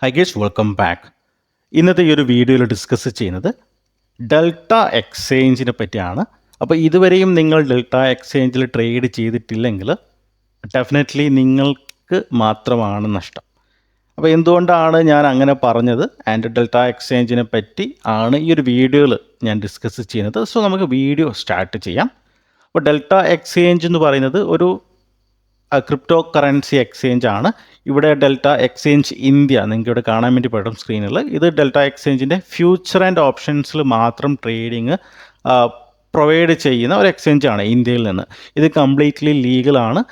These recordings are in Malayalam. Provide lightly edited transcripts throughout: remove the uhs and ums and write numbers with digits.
High guys welcome back. ഇന്നത്തെ ഈ ഒരു വീഡിയോയിൽ ഡിസ്കസ് ചെയ്യുന്നത് ഡെൽറ്റ എക്സ്ചേഞ്ചിനെ പറ്റിയാണ്. അപ്പോൾ ഇതുവരെയും നിങ്ങൾ ഡെൽറ്റ എക്സ്ചേഞ്ചിൽ ട്രേഡ് ചെയ്തിട്ടില്ലെങ്കിൽ ഡെഫിനറ്റ്ലി നിങ്ങൾക്ക് മാത്രമാണ് നഷ്ടം. അപ്പോൾ എന്തുകൊണ്ടാണ് ഞാൻ അങ്ങനെ പറഞ്ഞത്? ആൻഡ് ഡെൽറ്റ എക്സ്ചേഞ്ചിനെ പറ്റി ആണ് ഈ ഒരു വീഡിയോയിൽ ഞാൻ ഡിസ്കസ് ചെയ്യുന്നത്. സോ നമുക്ക് വീഡിയോ സ്റ്റാർട്ട് ചെയ്യാം. അപ്പോൾ ഡെൽറ്റ എക്സ്ചേഞ്ച് എന്ന് പറയുന്നത് ഒരു ക്രിപ്റ്റോ കറൻസി എക്സ്ചേഞ്ച് ആണ്. ഇവിടെ ഡെൽറ്റ എക്സ്ചേഞ്ച് ഇന്ത്യ നിങ്ങൾക്ക് ഇവിടെ കാണാൻ വേണ്ടി പറ്റും സ്ക്രീനിൽ. ഇത് ഡെൽറ്റ എക്സ്ചേഞ്ചിൻ്റെ ഫ്യൂച്ചർ ആൻഡ് ഓപ്ഷൻസിൽ മാത്രം ട്രേഡിങ് പ്രൊവൈഡ് ചെയ്യുന്ന ഒരു എക്സ്ചേഞ്ച് ആണ് ഇന്ത്യയിൽ നിന്ന്. ഇത് കംപ്ലീറ്റ്ലി ലീഗലാണ്.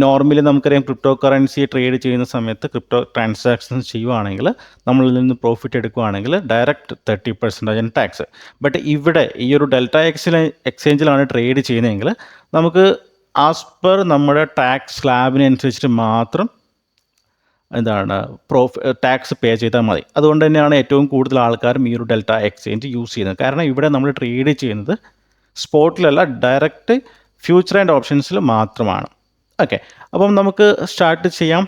നോർമലി നമുക്കറിയാം ക്രിപ്റ്റോ കറൻസി ട്രേഡ് ചെയ്യുന്ന സമയത്ത് ക്രിപ്റ്റോ ട്രാൻസാക്ഷൻസ് ചെയ്യുവാണെങ്കിൽ നമ്മളിൽ നിന്ന് പ്രോഫിറ്റ് എടുക്കുകയാണെങ്കിൽ ഡയറക്റ്റ് 30% ടാക്സ്. ബട്ട് ഇവിടെ ഈ ഒരു ഡെൽറ്റ എക്സ്ചേഞ്ചിലാണ് ട്രേഡ് ചെയ്യുന്നതെങ്കിൽ നമുക്ക് ആസ് പെർ നമ്മുടെ ടാക്സ് സ്ലാബിനനുസരിച്ചിട്ട് മാത്രം ടാക്സ് പേ ചെയ്താൽ മതി. അതുകൊണ്ട് തന്നെയാണ് ഏറ്റവും കൂടുതൽ ആൾക്കാരും ഈ ഒരു ഡെൽറ്റ എക്സ്ചേഞ്ച് യൂസ് ചെയ്യുന്നത്. കാരണം ഇവിടെ നമ്മൾ ട്രേഡ് ചെയ്യുന്നത് സ്പോട്ടിലല്ല, ഡയറക്റ്റ് ഫ്യൂച്ചർ ആൻഡ് ഓപ്ഷൻസിൽ മാത്രമാണ്. ഓക്കെ, അപ്പം നമുക്ക് സ്റ്റാർട്ട് ചെയ്യാം.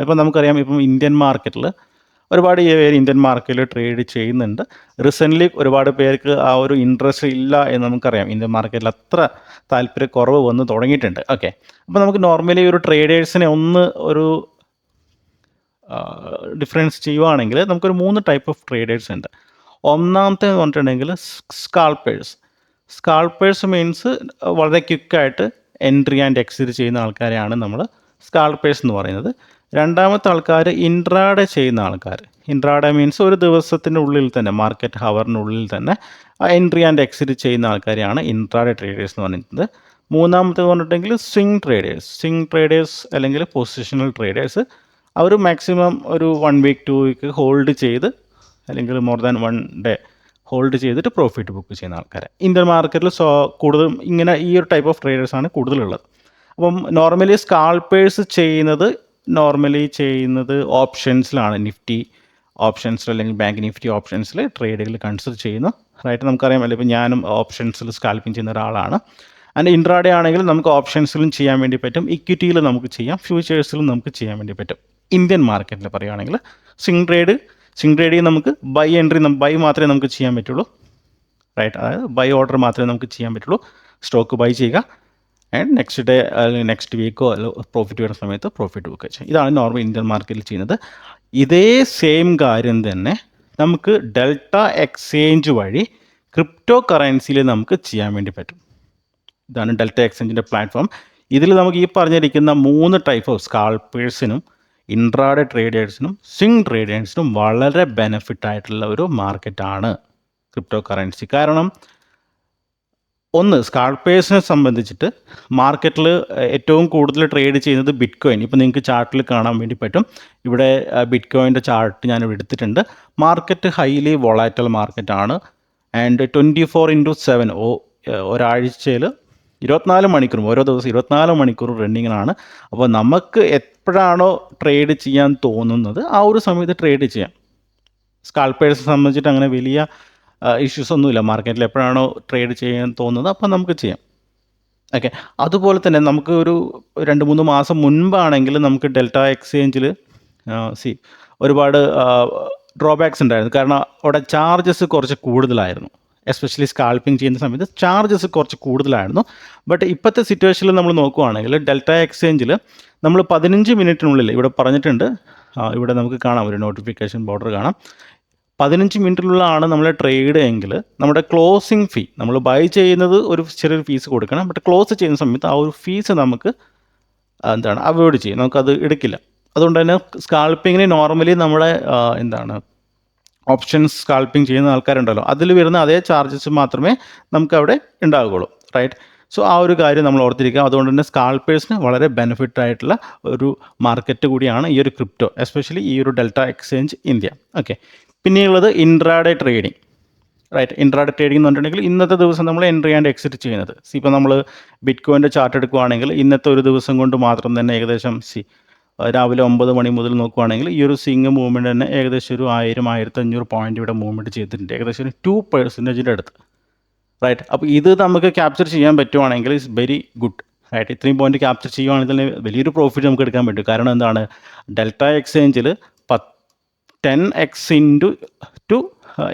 ഇപ്പം നമുക്കറിയാം, ഇപ്പം ഇന്ത്യൻ മാർക്കറ്റിൽ ഒരുപാട് പേര് ഇന്ത്യൻ മാർക്കറ്റിൽ ട്രേഡ് ചെയ്യുന്നുണ്ട്. റീസെൻ്റ്ലി ഒരുപാട് പേർക്ക് ആ ഒരു ഇൻട്രസ്റ്റ് ഇല്ല എന്ന് നമുക്കറിയാം. ഇന്ത്യൻ മാർക്കറ്റിൽ അത്ര താല്പര്യക്കുറവ് വന്ന് തുടങ്ങിയിട്ടുണ്ട്. ഓക്കെ, അപ്പോൾ നമുക്ക് നോർമലി ഒരു ട്രേഡേഴ്സിനെ ഒരു ഡിഫറൻസ് ചെയ്യുവാണെങ്കിൽ നമുക്കൊരു 3 ടൈപ്പ് ഓഫ് ട്രേഡേഴ്സ് ഉണ്ട്. ഒന്നാമത്തെ എന്ന് പറഞ്ഞിട്ടുണ്ടെങ്കിൽ സ്കാൾപ്പേഴ്സ് മീൻസ് വളരെ ക്വിക്കായിട്ട് എൻട്രി ആൻഡ് എക്സിറ്റ് ചെയ്യുന്ന ആൾക്കാരെയാണ് നമ്മൾ സ്കാൾപ്പേഴ്സ് എന്ന് പറയുന്നത്. രണ്ടാമത്തെ ആൾക്കാർ ഇൻട്രാഡേ ചെയ്യുന്ന ആൾക്കാർ. ഇൻട്രാഡേ മീൻസ് ഒരു ദിവസത്തിൻ്റെ ഉള്ളിൽ തന്നെ, മാർക്കറ്റ് ഹവറിനുള്ളിൽ തന്നെ എൻട്രി ആൻഡ് എക്സിറ്റ് ചെയ്യുന്ന ആൾക്കാരെയാണ് ഇൻട്രാഡേ ട്രേഡേഴ്സ് എന്ന് പറയുന്നത്. മൂന്നാമത്തേത് പറഞ്ഞിട്ടുണ്ടെങ്കിൽ സ്വിംഗ് ട്രേഡേഴ്സ് അല്ലെങ്കിൽ പൊസിഷണൽ ട്രേഡേഴ്സ്. അവർ മാക്സിമം ഒരു 1 വീക്ക് 2 വീക്ക് ഹോൾഡ് ചെയ്ത് അല്ലെങ്കിൽ മോർ ദാൻ 1 ഡേ ഹോൾഡ് ചെയ്തിട്ട് പ്രോഫിറ്റ് ബുക്ക് ചെയ്യുന്ന ആൾക്കാരെ ഇന്ത്യൻ മാർക്കറ്റിൽ കൂടുതലും ഇങ്ങനെ ഈ ഒരു ടൈപ്പ് ഓഫ് ട്രേഡേഴ്സാണ് കൂടുതലുള്ളത്. അപ്പം നോർമലി സ്കാൾപ്പേഴ്സ് ചെയ്യുന്നത് ഓപ്ഷൻസിലാണ്. നിഫ്റ്റി ഓപ്ഷൻസിൽ അല്ലെങ്കിൽ ബാങ്ക് നിഫ്റ്റി ഓപ്ഷൻസിൽ ട്രേഡുകൾ കൺസിഡർ ചെയ്യുന്നു. റൈറ്റ്, നമുക്കറിയാമല്ലോ, ഇപ്പോൾ ഞാനും ഓപ്ഷൻസിൽ സ്കാൽപ്പിംഗ് ചെയ്യുന്ന ഒരാളാണ്. ആൻഡ് ഇൻട്രാഡേ ആണെങ്കിൽ നമുക്ക് ഓപ്ഷൻസിലും ചെയ്യാൻ വേണ്ടി പറ്റും, ഇക്വിറ്റിയിൽ നമുക്ക് ചെയ്യാം, ഫ്യൂച്ചേഴ്സിലും നമുക്ക് ചെയ്യാൻ വേണ്ടി പറ്റും. ഇന്ത്യൻ മാർക്കറ്റിൽ പറയുകയാണെങ്കിൽ സ്വിംഗ് ട്രേഡിങ് നമുക്ക് ബൈ മാത്രമേ നമുക്ക് ചെയ്യാൻ പറ്റുള്ളൂ. റൈറ്റ്, അതായത് ബൈ ഓർഡർ മാത്രമേ നമുക്ക് ചെയ്യാൻ പറ്റുള്ളൂ. സ്റ്റോക്ക് ബൈ ചെയ്യുക ആൻഡ് നെക്സ്റ്റ് ഡേ അല്ലെങ്കിൽ നെക്സ്റ്റ് വീക്കോ പ്രോഫിറ്റ് വരുന്ന സമയത്ത് പ്രോഫിറ്റ് ബുക്ക് ചെയ്യുക. ഇതാണ് നോർമൽ ഇന്ത്യൻ മാർക്കറ്റിൽ ചെയ്യുന്നത്. ഇതേ സെയിം കാര്യം തന്നെ നമുക്ക് ഡെൽറ്റ എക്സ്ചേഞ്ച് വഴി ക്രിപ്റ്റോ കറൻസിയിൽ നമുക്ക് ചെയ്യാൻ വേണ്ടി പറ്റും. ഇതാണ് ഡെൽറ്റ എക്സ്ചേഞ്ചിൻ്റെ പ്ലാറ്റ്ഫോം. ഇതിൽ നമുക്ക് ഈ പറഞ്ഞിരിക്കുന്ന 3 ടൈപ്പ് ഓഫ് സ്കാൾപ്പേഴ്സിനും ഇൻട്രാഡേ ട്രേഡേഴ്സിനും സ്വിംഗ് ട്രേഡേഴ്സിനും വളരെ ബെനിഫിറ്റ് ആയിട്ടുള്ള ഒരു മാർക്കറ്റാണ് ക്രിപ്റ്റോ കറൻസി. കാരണം ഒന്ന്, സ്കാൾപ്പേഴ്സിനെ സംബന്ധിച്ചിട്ട് മാർക്കറ്റിൽ ഏറ്റവും കൂടുതൽ ട്രേഡ് ചെയ്യുന്നത് ബിറ്റ് കോയിൻ. ഇപ്പോൾ നിങ്ങൾക്ക് ചാർട്ടിൽ കാണാൻ വേണ്ടി പറ്റും. ഇവിടെ ബിറ്റ് കോയിൻ്റെ ചാർട്ട് ഞാൻ എടുത്തിട്ടുണ്ട്. മാർക്കറ്റ് ഹൈലി വൊളാറ്റൽ മാർക്കറ്റാണ്. ആൻഡ് 24/7 ഒരാഴ്ചയിൽ 24 മണിക്കൂറും, ഓരോ ദിവസം 24 മണിക്കൂർ റണ്ണിങ്ങിനാണ്. അപ്പോൾ നമുക്ക് എപ്പോഴാണോ ട്രേഡ് ചെയ്യാൻ തോന്നുന്നത് ആ ഒരു സമയത്ത് ട്രേഡ് ചെയ്യാം. സ്കാൾപ്പേഴ്സിനെ സംബന്ധിച്ചിട്ട് അങ്ങനെ വലിയ ഇഷ്യൂസ് ഒന്നുമില്ല. മാർക്കറ്റിൽ എപ്പോഴാണോ ട്രേഡ് ചെയ്യാൻ തോന്നുന്നത് അപ്പം നമുക്ക് ചെയ്യാം. ഓക്കെ, അതുപോലെ തന്നെ നമുക്ക് ഒരു 2-3 മാസം മുൻപാണെങ്കിൽ നമുക്ക് ഡെൽറ്റ എക്സ്ചേഞ്ചിൽ ഒരുപാട് ഡ്രോബാക്സ് ഉണ്ടായിരുന്നു. കാരണം അവിടെ ചാർജസ് കുറച്ച് കൂടുതലായിരുന്നു. എസ്പെഷ്യലി സ്കാൽപ്പിംഗ് ചെയ്യുന്ന സമയത്ത് ചാർജസ് കുറച്ച് കൂടുതലായിരുന്നു. ബട്ട് ഇപ്പോഴത്തെ സിറ്റുവേഷനിൽ നമ്മൾ നോക്കുകയാണെങ്കിൽ ഡെൽറ്റ എക്സ്ചേഞ്ചിൽ നമ്മൾ 15 മിനിറ്റിനുള്ളിൽ, ഇവിടെ പറഞ്ഞിട്ടുണ്ട്, ഇവിടെ നമുക്ക് കാണാം, ഒരു നോട്ടിഫിക്കേഷൻ ബോർഡർ കാണാം. 15 മിനിറ്റിനുള്ളിലാണ് നമ്മൾ ട്രേഡ് എങ്കിൽ നമ്മുടെ ക്ലോസിംഗ് ഫീ, നമ്മൾ ബൈ ചെയ്യുന്നത് ഒരു ചെറിയൊരു ഫീസ് കൊടുക്കണം. ബട്ട് ക്ലോസ് ചെയ്യുന്ന സമയത്ത് ആ ഒരു ഫീസ് നമുക്ക് അവോയ്ഡ് ചെയ്യും, നമുക്കത് എടുക്കില്ല. അതുകൊണ്ട് തന്നെ സ്കാൽപ്പിങ്ങിന് നോർമലി നമ്മുടെ ഓപ്ഷൻസ് സ്കാൽപ്പിംഗ് ചെയ്യുന്ന ആൾക്കാരുണ്ടല്ലോ, അതിൽ വരുന്ന അതേ ചാർജസ് മാത്രമേ നമുക്ക് അവിടെ ഉണ്ടാവുകയുള്ളൂ. റൈറ്റ്, സോ ആ ഒരു കാര്യം നമ്മൾ ഓർത്തിരിക്കുക. അതുകൊണ്ട് തന്നെ സ്കാൽപ്പേഴ്സിന് വളരെ ബെനിഫിറ്റ് ആയിട്ടുള്ള ഒരു മാർക്കറ്റ് കൂടിയാണ് ഈ ഒരു ക്രിപ്റ്റോ, എസ്പെഷ്യലി ഈ ഒരു ഡെൽറ്റ എക്സ്ചേഞ്ച് ഇന്ത്യ. ഓക്കെ, പിന്നെയുള്ളത് intraday trading. Right, intraday trading എന്ന് പറഞ്ഞിട്ടുണ്ടെങ്കിൽ ഇന്നത്തെ ദിവസം നമ്മൾ എൻട്രി ആൻഡ് എക്സിറ്റ് ചെയ്യുന്നത്. ഇപ്പോൾ നമ്മൾ ബിറ്റ് കോയിൻ്റെ ചാർട്ട് എടുക്കുകയാണെങ്കിൽ ഇന്നത്തെ ഒരു ദിവസം കൊണ്ട് മാത്രം തന്നെ ഏകദേശം രാവിലെ 9 മണി മുതൽ നോക്കുകയാണെങ്കിൽ ഈ ഒരു സ്വിംഗ് മൂവ്മെൻറ്റ് തന്നെ ഏകദേശം ഒരു 1000-1500 പോയിൻ്റ് ഇവിടെ മൂവ്മെൻറ്റ് ചെയ്തിട്ടുണ്ട്, ഏകദേശം ഒരു 2% അടുത്ത്. റൈറ്റ്, അപ്പോൾ ഇത് നമുക്ക് ക്യാപ്ചർ ചെയ്യാൻ പറ്റുവാണെങ്കിൽ ഇറ്റ്സ് വെരി ഗുഡ്. റൈറ്റ്, ഇത്രയും പോയിന്റ് ക്യാപ്ചർ ചെയ്യുവാണെങ്കിൽ തന്നെ വലിയൊരു പ്രോഫിറ്റ് നമുക്ക് എടുക്കാൻ പറ്റും. കാരണം എന്താണ്, ഡെൽറ്റ എക്സ്ചേഞ്ചിൽ 10x ഇൻറ്റു ടു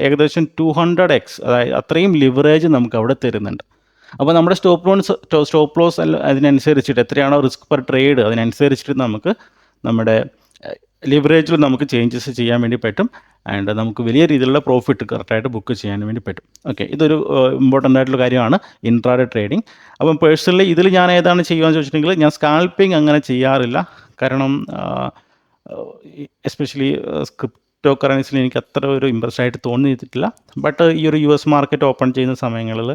ഏകദേശം 200x, അതായത് അത്രയും ലിവറേജ് നമുക്ക് അവിടെ തരുന്നുണ്ട്. അപ്പോൾ നമ്മുടെ സ്റ്റോപ്പ് ലോസ് അല്ല അതിനനുസരിച്ചിട്ട് എത്രയാണോ റിസ്ക് പെർ ട്രേഡ് അതിനനുസരിച്ചിട്ട് നമുക്ക് നമ്മുടെ ലിവറേജിൽ നമുക്ക് ചേഞ്ചസ് ചെയ്യാൻ വേണ്ടി പറ്റും. ആൻഡ് നമുക്ക് വലിയ രീതിയിലുള്ള പ്രോഫിറ്റ് കറക്റ്റായിട്ട് ബുക്ക് ചെയ്യാൻ വേണ്ടി പറ്റും. ഓക്കെ, ഇതൊരു ഇമ്പോർട്ടൻ്റ് ആയിട്ടുള്ള കാര്യമാണ് ഇൻട്രാഡേ ട്രേഡിംഗ്. അപ്പം പേഴ്സണലി ഇതിൽ ഞാൻ ഏതാണ് ചെയ്യുകയെന്ന് ചോദിച്ചിട്ടുണ്ടെങ്കിൽ ഞാൻ സ്കാൽപ്പിംഗ് അങ്ങനെ ചെയ്യാറില്ല. കാരണം എസ്പെഷ്യലി ക്രിപ്റ്റോ കറൻസിയിൽ എനിക്ക് അത്ര ഒരു ഇൻട്രസ്റ്റ് ആയിട്ട് തോന്നിയിട്ടില്ല. ബട്ട് ഈ ഒരു US മാർക്കറ്റ് ഓപ്പൺ ചെയ്യുന്ന സമയങ്ങളിൽ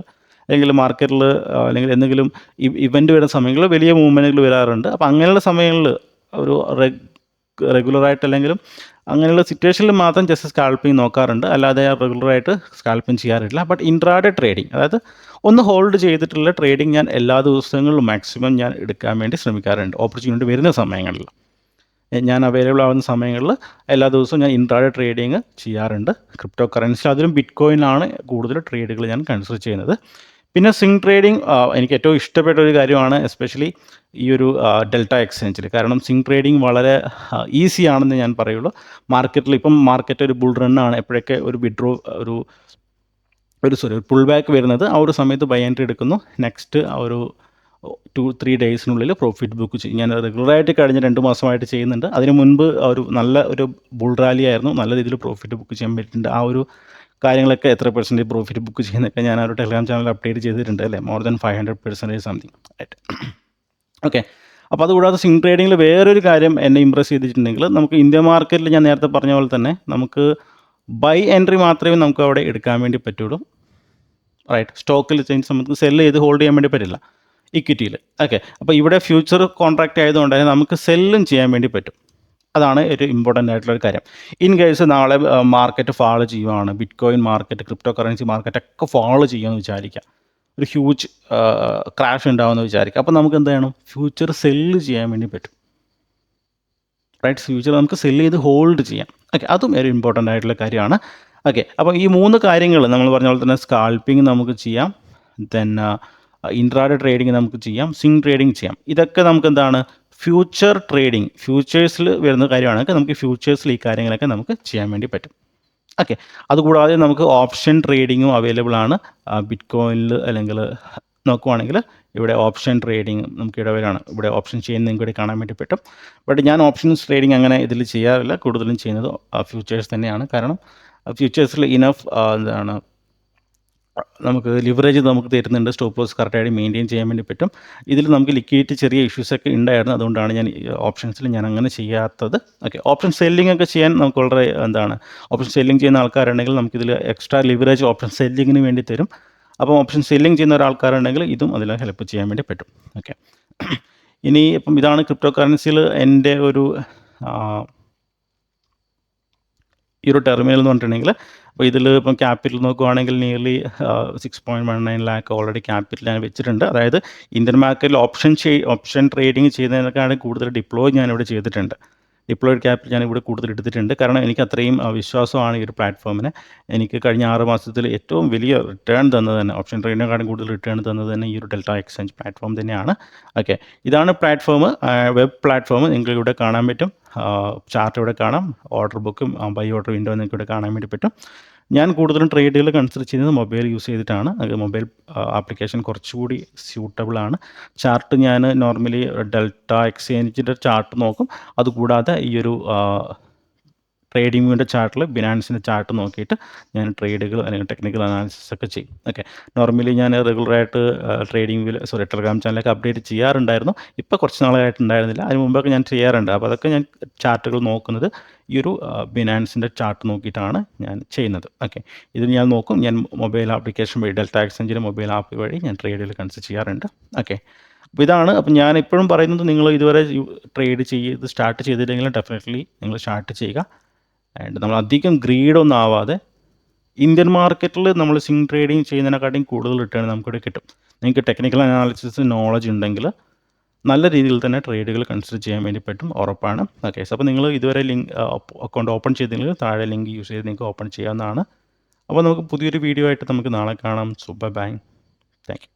അല്ലെങ്കിൽ മാർക്കറ്റിൽ അല്ലെങ്കിൽ എന്തെങ്കിലും ഇവൻ്റ് വരുന്ന സമയങ്ങളിൽ വലിയ മൂവ്മെൻറ്റുകൾ വരാറുണ്ട്. അപ്പോൾ അങ്ങനെയുള്ള സമയങ്ങളിൽ ഒരു റെഗുലറായിട്ട് അല്ലെങ്കിലും അങ്ങനെയുള്ള സിറ്റുവേഷനിൽ മാത്രം ജസ്റ്റ് സ്കാൽപ്പിംഗ് നോക്കാറുണ്ട്, അല്ലാതെ റെഗുലറായിട്ട് സ്കാൽപ്പിംഗ് ചെയ്യാറില്ല. ബട്ട് ഇൻട്രാഡേ ട്രേഡിംഗ്, അതായത് ഒന്ന് ഹോൾഡ് ചെയ്തിട്ടുള്ള ട്രേഡിംഗ് ഞാൻ എല്ലാ ദിവസങ്ങളിലും മാക്സിമം ഞാൻ എടുക്കാൻ വേണ്ടി ശ്രമിക്കാറുണ്ട്. ഓപ്പർച്യൂണിറ്റി വരുന്ന സമയങ്ങളിൽ ഞാൻ അവൈലബിൾ ആവുന്ന സമയങ്ങളിൽ എല്ലാ ദിവസവും ഞാൻ ഇൻട്രാഡേ ട്രേഡിംഗ് ചെയ്യാറുണ്ട് ക്രിപ്റ്റോ കറൻസി. അതിലും ബിറ്റ്കോയിനാണ് കൂടുതൽ ട്രേഡുകൾ ഞാൻ കൺസിഡർ ചെയ്യുന്നത്. പിന്നെ സ്വിംഗ് ട്രേഡിംഗ് എനിക്ക് ഏറ്റവും ഇഷ്ടപ്പെട്ട ഒരു കാര്യമാണ്, എസ്പെഷ്യലി ഈ ഒരു ഡെൽറ്റ എക്സ്ചേഞ്ചിൽ. കാരണം സ്വിംഗ് ട്രേഡിംഗ് വളരെ ഈസി ആണെന്ന് ഞാൻ പറയുള്ളൂ. മാർക്കറ്റിൽ ഇപ്പം മാർക്കറ്റ് ഒരു ബുൾ റണ്ണാണ്, എപ്പോഴൊക്കെ ഒരു വിഡ്രോ ഒരു പുൾ ബാക്ക് വരുന്നത് ആ ഒരു സമയത്ത് ബൈ എൻട്രി എടുക്കുന്നു. നെക്സ്റ്റ് ആ ഒരു 2-3 ഡേയ്സിനുള്ളിൽ പ്രോഫിറ്റ് ബുക്ക് ചെയ്യും. ഞാൻ റെഗുലറായിട്ട് കഴിഞ്ഞ 2 മാസമായിട്ട് ചെയ്യുന്നുണ്ട്. അതിന് മുൻപ് ഒരു നല്ല ഒരു ബുൾ റാലി ആയിരുന്നു, നല്ല രീതിയിൽ പ്രോഫിറ്റ് ബുക്ക് ചെയ്യാൻ പറ്റുന്നുണ്ട്. ആ ഒരു കാര്യങ്ങളൊക്കെ എത്ര പെർസെൻറ്റേജ് പ്രോഫിറ്റ് ബുക്ക് ചെയ്യുന്നതൊക്കെ ഞാൻ ആ ഒരു ടെലഗ്രാം ചാനൽ അപ്ഡേറ്റ് ചെയ്തിട്ടുണ്ട് അല്ലേ, more than 500% something right. Okay, അപ്പോൾ അതുകൂടാതെ സ്വിംഗ് ട്രേഡിങ്ങിൽ വേറൊരു കാര്യം എന്നെ ഇമ്പ്രസ് ചെയ്തിട്ടുണ്ടെങ്കിൽ, നമുക്ക് ഇന്ത്യൻ മാർക്കറ്റിൽ ഞാൻ നേരത്തെ പറഞ്ഞ പോലെ തന്നെ നമുക്ക് ബൈ എൻട്രി മാത്രമേ നമുക്ക് അവിടെ എടുക്കാൻ വേണ്ടി പറ്റുള്ളൂ. റൈറ്റ്, സ്റ്റോക്കിൽ നമുക്ക് സെല്ല് ചെയ്ത് ഹോൾഡ് ചെയ്യാൻ വേണ്ടി പറ്റില്ല ഇക്വിറ്റിയിൽ. ഓക്കെ, അപ്പോൾ ഇവിടെ ഫ്യൂച്ചർ കോൺട്രാക്റ്റ് ആയതുകൊണ്ട് തന്നെ നമുക്ക് സെല്ലും ചെയ്യാൻ വേണ്ടി പറ്റും. അതാണ് ഒരു ഇമ്പോർട്ടൻ്റ് ആയിട്ടുള്ളൊരു കാര്യം. ഇൻ കേസ് നാളെ മാർക്കറ്റ് ഫാള് ചെയ്യുവാണ്, ബിറ്റ്കോയിൻ മാർക്കറ്റ്, ക്രിപ്റ്റോ കറൻസി മാർക്കറ്റൊക്കെ ഫാള് ചെയ്യുമെന്ന് വിചാരിക്കുക, ഒരു ഹ്യൂജ് ക്രാഷ് ഉണ്ടാവുമെന്ന് വിചാരിക്കുക. അപ്പോൾ നമുക്ക് എന്ത് ചെയ്യണം, ഫ്യൂച്ചർ സെല്ല് ചെയ്യാൻ വേണ്ടി പറ്റും. റൈറ്റ്, ഫ്യൂച്ചർ നമുക്ക് സെല്ല് ചെയ്ത് ഹോൾഡ് ചെയ്യാം. ഓക്കെ, അതും ഒരു ഇമ്പോർട്ടൻ്റ് ആയിട്ടുള്ള കാര്യമാണ്. ഓക്കെ, അപ്പോൾ ഈ 3 കാര്യങ്ങൾ നമ്മൾ പറഞ്ഞ പോലെ തന്നെ സ്കാൽപ്പിംഗ് നമുക്ക് ചെയ്യാം, ദെൻ ഇൻട്രാഡേ ട്രേഡിംഗ് നമുക്ക് ചെയ്യാം, സ്വിംഗ് ട്രേഡിംഗ് ചെയ്യാം. ഇതൊക്കെ നമുക്ക് എന്താണ് ഫ്യൂച്ചർ ട്രേഡിംഗ്, ഫ്യൂച്ചേഴ്സിൽ വരുന്ന കാര്യമാണ്. നമുക്ക് ഫ്യൂച്ചേഴ്സിൽ ഈ കാര്യങ്ങളൊക്കെ നമുക്ക് ചെയ്യാൻ വേണ്ടി പറ്റും. ഓക്കെ, അതുകൂടാതെ നമുക്ക് ഓപ്ഷൻ ട്രേഡിങ്ങും അവൈലബിൾ ആണ് ബിറ്റ്കോയിനിൽ. അല്ലെങ്കിൽ നോക്കുവാണെങ്കിൽ ഇവിടെ ഓപ്ഷൻ ട്രേഡിങ് നമുക്ക് ഇടവരാണ്, ഇവിടെ ഓപ്ഷൻ ചെയ്യുന്നത് നിങ്ങൾക്ക് ഇവിടെ കാണാൻ വേണ്ടി പറ്റും. ബട്ട് ഞാൻ ഓപ്ഷൻസ് ട്രേഡിങ് അങ്ങനെ ഇതിൽ ചെയ്യാറില്ല, കൂടുതലും ചെയ്യുന്നത് ഫ്യൂച്ചേഴ്സ് തന്നെയാണ്. കാരണം ഫ്യൂച്ചേഴ്സിൽ ഇനഫ് എന്താണ് നമുക്ക് ലിവറേജ് നമുക്ക് തരുന്നുണ്ട്, സ്റ്റോപ്പ് ലോസ് കറക്റ്റായിട്ട് മെയിൻറ്റെയിൻ ചെയ്യാൻ വേണ്ടി പറ്റും. ഇതിൽ നമുക്ക് ലിക്വിഡിറ്റി ചെറിയ ഇഷ്യൂസൊക്കെ ഉണ്ടായിരുന്നു, അതുകൊണ്ടാണ് ഞാൻ ഓപ്ഷൻസിൽ ഞാൻ അങ്ങനെ ചെയ്യാത്തത്. ഓക്കെ, ഓപ്ഷൻ സെല്ലിംഗ് ഒക്കെ ചെയ്യാൻ നമുക്ക് വളരെ ഓപ്ഷൻ സെല്ലിംഗ് ചെയ്യുന്ന ആൾക്കാരുണ്ടെങ്കിൽ നമുക്കിതിൽ എക്സ്ട്രാ ലിവറേജ് ഓപ്ഷൻ സെല്ലിങ്ങിന് വേണ്ടി തരും. അപ്പോൾ ഓപ്ഷൻ സെല്ലിംഗ് ചെയ്യുന്ന ഒരാൾക്കാരുണ്ടെങ്കിൽ ഇതും അതിൽ ഹെൽപ്പ് ചെയ്യാൻ വേണ്ടി പറ്റും. ഓക്കെ, ഇനി ഇപ്പം ഇതാണ് ക്രിപ്റ്റോ കറൻസിയിൽ എൻ്റെ ഒരു ഈ ഒരു ടെർമിനൽ എന്ന് പറഞ്ഞിട്ടുണ്ടെങ്കിൽ. അപ്പോൾ ഇതിൽ ഇപ്പം ക്യാപിറ്റൽ നോക്കുവാണെങ്കിൽ നിയർലി 6.19 ലാക്ക് ഓൾറെഡി ക്യാപിറ്റൽ ഞാൻ വെച്ചിട്ടുണ്ട്. അതായത് ഇന്ത്യൻ മാർക്കറ്റിൽ ഓപ്ഷൻ ട്രേഡിങ് ചെയ്യുന്നതിനേക്കാളും കൂടുതൽ ഡിപ്ലോയ് ഞാനിവിടെ ചെയ്തിട്ടുണ്ട്. ഡിപ്ലോയിഡ് ക്യാപിറ്റൽ ഞാനിവിടെ കൂടുതൽ എടുത്തിട്ടുണ്ട്. കാരണം എനിക്ക് അത്രയും വിശ്വാസമാണ് ഈ ഒരു പ്ലാറ്റ്ഫോമിന്. എനിക്ക് കഴിഞ്ഞ 6 മാസത്തിൽ ഏറ്റവും വലിയ റിട്ടേൺ തന്നത് തന്നെ, ഓപ്ഷൻ ട്രേഡിനെക്കാളും കൂടുതൽ റിട്ടേൺ തന്നത് തന്നെ ഈ ഒരു ഡെൽറ്റ എക്സ്ചേഞ്ച് പ്ലാറ്റ്ഫോം തന്നെയാണ്. ഓക്കെ, ഇതാണ് പ്ലാറ്റ്ഫോം, വെബ് പ്ലാറ്റ്ഫോം. നിങ്ങൾക്ക് ഇവിടെ കാണാൻ പറ്റും, ചാർട്ട് ഇവിടെ കാണാം, ഓർഡർ ബുക്കും ബൈ ഓർഡർ വിൻഡോ നിങ്ങൾക്ക് ഇവിടെ കാണാൻ വേണ്ടി പറ്റും. ഞാൻ കൂടുതലും ട്രേഡുകൾ കൺസിഡർ ചെയ്യുന്നത് മൊബൈൽ യൂസ് ചെയ്തിട്ടാണ്. അത് മൊബൈൽ ആപ്ലിക്കേഷൻ കുറച്ചുകൂടി സ്യൂട്ടബിൾ ആണ്. ചാർട്ട് ഞാൻ നോർമലി ഡെൽറ്റ എക്സ്ചേഞ്ചിൻ്റെ ചാർട്ട് നോക്കും. അതുകൂടാതെ ഈ ഒരു ട്രേഡിംഗ് വ്യൂവിൻ്റെ ചാർട്ടിൽ ബിനാൻസിൻ്റെ ചാർട്ട് നോക്കിയിട്ട് ഞാൻ ട്രേഡുകൾ അല്ലെങ്കിൽ ടെക്നിക്കൽ അനാലിസിസ് ഒക്കെ ചെയ്യും. ഓക്കെ, നോർമലി ഞാൻ റെഗുലറായിട്ട് ട്രേഡിംഗ് വ്യൂവിൽ ടെലഗ്രാം ചാനലൊക്കെ അപ്ഡേറ്റ് ചെയ്യാറുണ്ടായിരുന്നു. ഇപ്പോൾ കുറച്ച് നാളായിട്ടുണ്ടായിരുന്നില്ല, അതിന് മുമ്പൊക്കെ ഞാൻ ചെയ്യാറുണ്ട്. അപ്പോൾ അതൊക്കെ ഞാൻ ചാർട്ടുകൾ നോക്കുന്നത് ഈ ഒരു ബിനാൻസിൻ്റെ ചാർട്ട് നോക്കിയിട്ടാണ് ഞാൻ ചെയ്യുന്നത്. ഓക്കെ, ഇത് ഞാൻ നോക്കും, ഞാൻ മൊബൈൽ ആപ്ലിക്കേഷൻ വഴി ഡെൽറ്റ എക്സ്ചേഞ്ചിൻ്റെ മൊബൈൽ ആപ്പ് വഴി ഞാൻ ട്രേഡുകൾ കൺസിഡർ ചെയ്യാറുണ്ട്. ഓക്കെ, അപ്പോൾ ഇതാണ്. അപ്പം ഞാൻ എപ്പോഴും പറയുന്നത്, നിങ്ങൾ ഇതുവരെ ട്രേഡ് സ്റ്റാർട്ട് ചെയ്തില്ലെങ്കിലും ഡെഫിനറ്റ്ലി നിങ്ങൾ സ്റ്റാർട്ട് ചെയ്യുക. ആൻഡ് നമ്മൾ അധികം ഗ്രീഡൊന്നും ആവാതെ ഇന്ത്യൻ മാർക്കറ്റിൽ നമ്മൾ സ്വിംഗ് ട്രേഡിങ് ചെയ്യുന്നതിനെക്കാട്ടിയും കൂടുതൽ റിട്ടേൺ നമുക്കിവിടെ കിട്ടും. നിങ്ങൾക്ക് ടെക്നിക്കൽ അനാലിസിസ് നോളജ് ഉണ്ടെങ്കിൽ നല്ല രീതിയിൽ തന്നെ ട്രേഡുകൾ കൺസിഡർ ചെയ്യാൻ വേണ്ടി പറ്റും, ഉറപ്പാണ്. ഓക്കെ, അപ്പോൾ നിങ്ങൾ ഇതുവരെ അക്കൗണ്ട് ഓപ്പൺ ചെയ്തെങ്കിൽ താഴെ ലിങ്ക് യൂസ് ചെയ്ത് നിങ്ങൾക്ക് ഓപ്പൺ ചെയ്യാവുന്നതാണ്. അപ്പോൾ നമുക്ക് പുതിയൊരു വീഡിയോ ആയിട്ട് നമുക്ക് നാളെ കാണാം. ബൈ. Thank you.